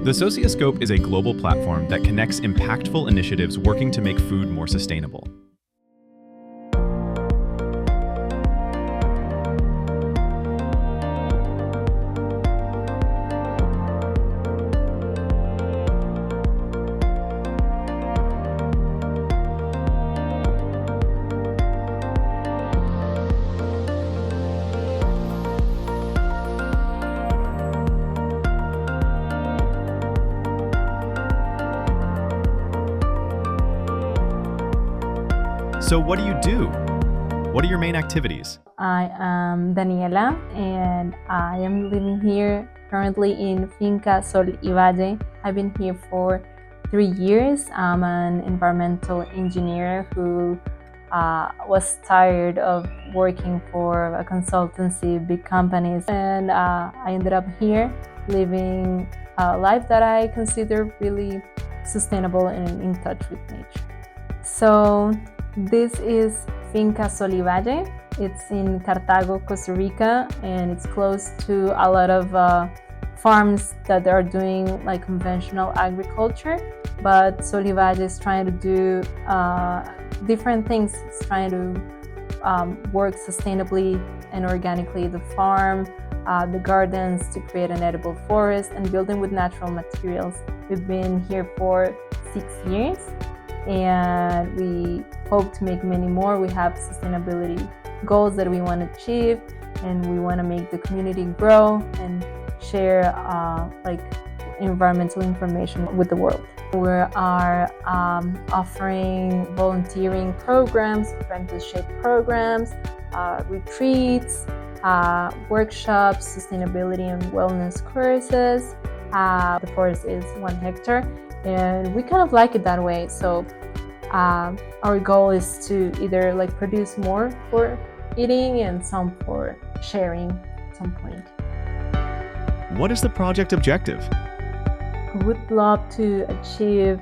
The Socioscope is a global platform that connects impactful initiatives working to make food more sustainable. So what do? What are your main activities? I am Daniela and I am living here currently in Finca Sol y Valle. I've been here for 3 years. I'm an environmental engineer who was tired of working for a consultancy, big companies, and I ended up here living a life that I consider really sustainable and in touch with nature. So this is Finca Sol y Valle. It's in Cartago, Costa Rica, and it's close to a lot of farms that are doing like conventional agriculture. But Sol y Valle is trying to do different things. It's trying to work sustainably and organically the farm, the gardens, to create an edible forest and building with natural materials. We've been here for 6 years and we hope to make many more. We have sustainability goals that we want to achieve, and we want to make the community grow and share like environmental information with the world. We are offering volunteering programs, apprenticeship programs, retreats, workshops, sustainability and wellness courses. The forest is 1 hectare and we kind of like it that way. So our goal is to either like produce more for eating and some for sharing at some point. What is the project objective? We would love to achieve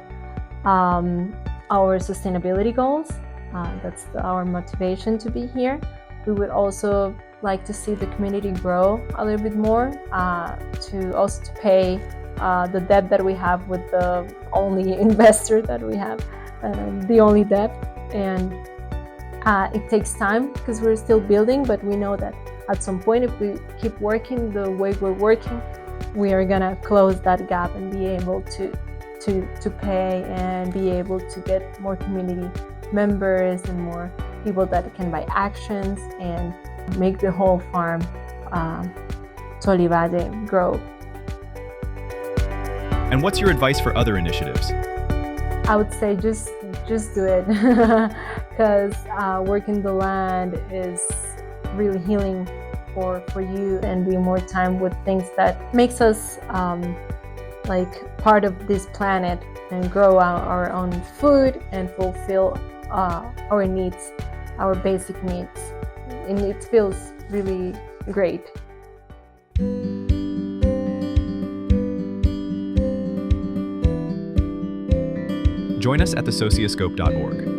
our sustainability goals. That's our motivation to be here. We would also like to see the community grow a little bit more, to pay the debt that we have with the only investor that we have, the only debt. And it takes time because we're still building, but we know that at some point, if we keep working the way we're working, we are gonna close that gap and be able to pay and be able to get more community members and more people that can buy actions and make the whole farm Sol y Valle grow. And what's your advice for other initiatives? I would say just do it because working the land is really healing for you, and being more time with things that makes us like part of this planet and grow our own food and fulfill our needs, our basic needs. And it feels really great. Join us at thesocioscope.org.